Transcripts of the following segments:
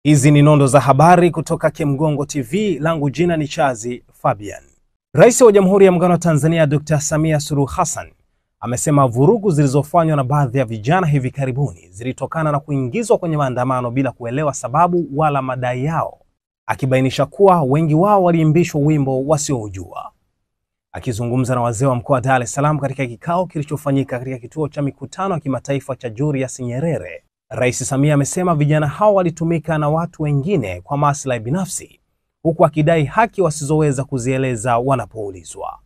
Hizi ni nondo za habari kutoka Kemgongo TV, langu jina ni Chazi Fabian. Rais wa Jamhuri ya Muungano wa Tanzania Dr. Samia Suluhu Hassan amesema vurugu zilizofanywa na baadhi ya vijana hivi karibuni zilitokana na kuingizwa kwenye maandamano bila kuelewa sababu wala madai yao, akibainisha kuwa wengi wao waliimbishwa wimbo wasioujua. Akizungumza na wazee wa mkoa wa Dar es Salaam katika kikao kilichofanyika katika kituo cha mikutano ya kimataifa cha Julius Nyerere, Rais Samia amesema vijana hao walitumika na watu wengine kwa maslahi binafsi, huku akidai haki wasizoweza kuzieleza wanapoulizwa.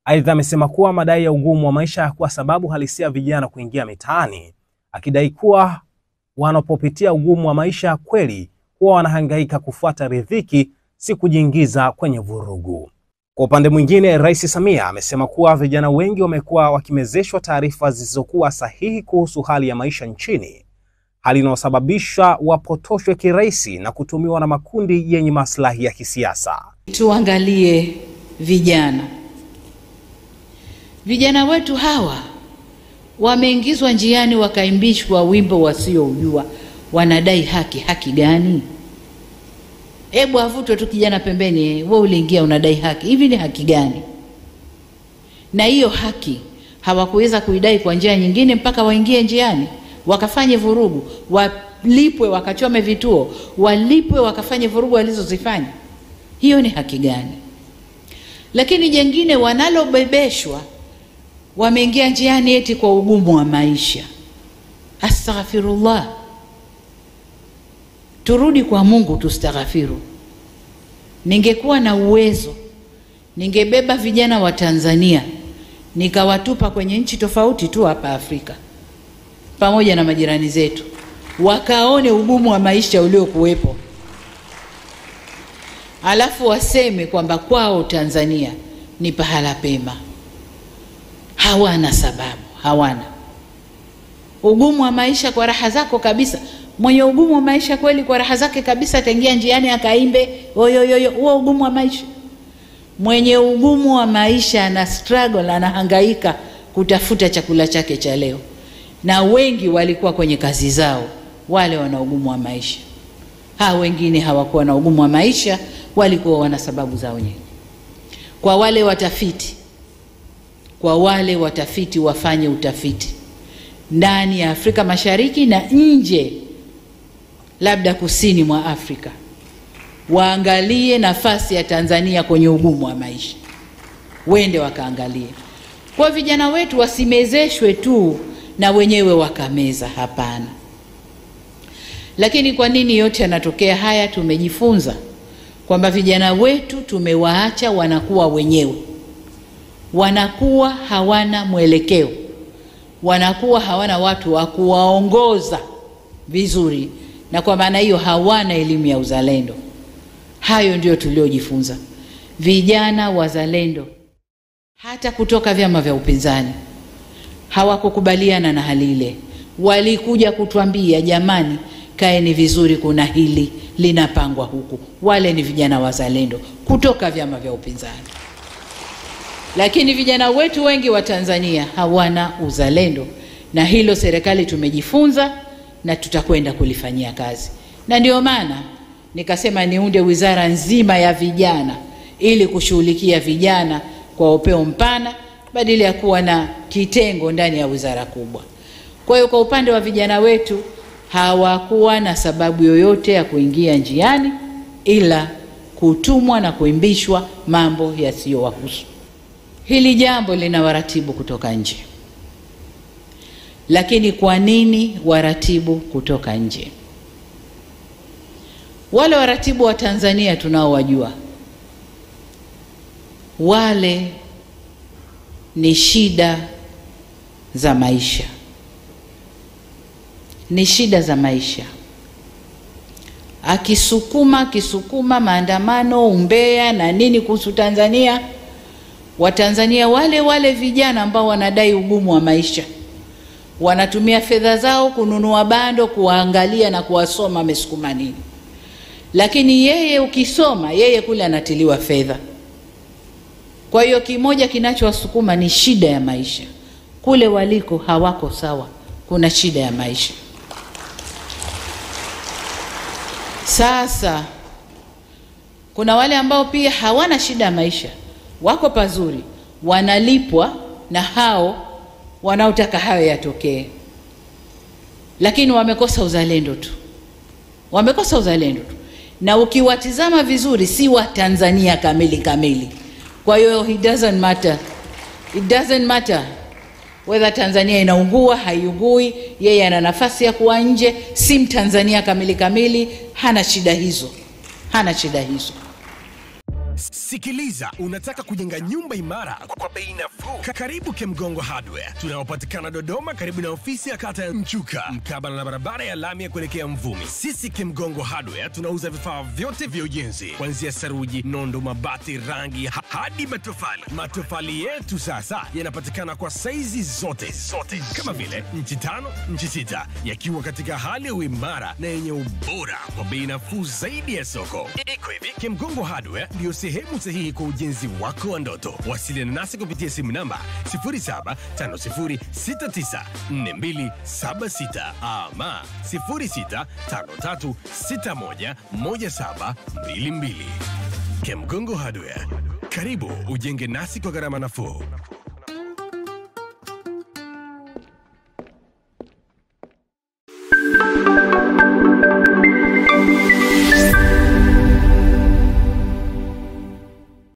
Aidha, amesema kuwa madai ya ugumu wa maisha hakuwa sababu halisia vijana kuingia mitaani, akidai kuwa wanapopitia ugumu wa maisha kweli huwa wanahangaika kufuata riziki, si kujiingiza kwenye vurugu. Kwa upande mwingine, Rais Samia amesema kuwa vijana wengi wamekuwa wakimezeshwa taarifa zisizokuwa sahihi kuhusu hali ya maisha nchini, hali inayosababisha wapotoshwe kirahisi na kutumiwa na makundi yenye maslahi ya kisiasa. Tuangalie vijana. Vijana wetu hawa wameingizwa njiani wakaimbishwa wimbo wasioujua. Wanadai haki. Haki gani? Hebu avutwe tu kijana pembeni, wewe uliingia unadai haki. Hivi ni haki gani? Na hiyo haki hawakuweza kuidai kwa njia nyingine mpaka waingie njiani, wakafanye vurugu, walipwe, wakachome vituo, walipwe, wakafanye vurugu walizozifanya. Hiyo ni haki gani? Lakini jengine wanalobebeshwa, wameingia njiani eti kwa ugumu wa maisha. Astaghfirullah. Turudi kwa Mungu tustaghfiru. Ningekuwa na uwezo, ningebeba vijana wa Tanzania nikawatupa kwenye nchi tofauti tu hapa Afrika pamoja na majirani zetu, wakaone ugumu wa maisha uliokuwepo, alafu waseme kwamba kwao Tanzania ni pahala pema. Hawana sababu, hawana. Ugumu wa maisha kwa raha zako kabisa. Mwenye ugumu wa maisha kweli kwa raha zake kabisa ataingia njiani akaimbe oyoyoyo, huo ugumu wa maisha. Mwenye ugumu wa maisha ana struggle, anahangaika kutafuta chakula chake cha leo. Na wengi walikuwa kwenye kazi zao, wale wana ugumu wa maisha. Wengine hawakuwa na ugumu wa maisha, walikuwa wana sababu zao wenyewe. Kwa wale watafiti wafanye utafiti ndani ya Afrika Mashariki na nje, labda kusini mwa Afrika, waangalie nafasi ya Tanzania kwenye ugumu wa maisha. Wende wakaangalie. Kwa vijana wetu wasimezeshwe tu na wenyewe wakameza, hapana. Lakini kwa nini yote yanatokea haya? Tumejifunza kwamba vijana wetu tumewaacha wanakuwa wenyewe. Wanakuwa hawana mwelekeo. Wanakuwa hawana watu wa kuwaongoza vizuri, na kwa maana hiyo hawana elimu ya uzalendo. Hayo ndio tuliojifunza. Vijana wazalendo hata kutoka vyama vya upinzani hawakukubaliana na hali ile. Walikuja kutuambia, jamani, kaeni vizuri, kuna hili linapangwa huku. Wale ni vijana wazalendo kutoka vyama vya upinzani. Lakini vijana wetu wengi wa Tanzania hawana uzalendo, na hilo serikali tumejifunza na tutakwenda kulifanyia kazi. Na ndio maana nikasema niunde wizara nzima ya vijana ili kushughulikia vijana kwa upeo mpana badala ya kuwa na kitengo ndani ya wizara kubwa. Kwa hiyo kwa upande wa vijana wetu hawakuwa na sababu yoyote ya kuingia njiani ila kutumwa na kuimbishwa mambo yasiyowahusu. Hili jambo lina waratibu kutoka nje. Lakini kwa nini waratibu kutoka nje? Wale waratibu wa Tanzania tunaowajua, wale ni shida za maisha. Ni shida za maisha. Akisukuma maandamano, umbea na nini kuhusu Tanzania, Watanzania wale vijana ambao wanadai ugumu wa maisha wanatumia fedha zao kununua bando, kuwaangalia na kuwasoma amesukuma nini. Lakini yeye ukisoma, yeye kule anatiliwa fedha. Kwa hiyo kimoja kinachowasukuma ni shida ya maisha. Kule waliko hawako sawa, kuna shida ya maisha. Sasa kuna wale ambao pia hawana shida ya maisha, wako pazuri, wanalipwa na hao wanaotaka hayo yatokee, lakini wamekosa uzalendo tu, wamekosa uzalendo tu, na ukiwatizama vizuri si wa Tanzania kamili. Kwa hiyo it doesn't matter whether Tanzania inaungua haiungui, yeye ana nafasi ya kuwa nje, si Mtanzania kamili, hana shida hizo. Sikiliza, unataka kujenga nyumba imara kwa bei nafuu? Karibu Kemgongo Hardware. Tunapatikana Dodoma karibu na ofisi ya kata ya Mchuka, mkabala na barabara ya lami ya kuelekea Mvumi. Sisi Kemgongo Hardware tunauza vifaa vyote vya ujenzi, kuanzia saruji, nondo, mabati, rangi hadi matofali. Matofali yetu sasa yanapatikana kwa saizi zote kama vile inchi 5, inchi 6, yakiwa katika hali ya uimara na yenye ubora kwa bei nafuu zaidi ya soko. Iko hivi, Kemgongo Hardware ndio sehemu sahihi kwa ujenzi wako wa ndoto. Wasiliana nasi kupitia simu namba 0750694276 ama 0653611722. Kemgongo Hardware, karibu ujenge nasi kwa gharama nafuu.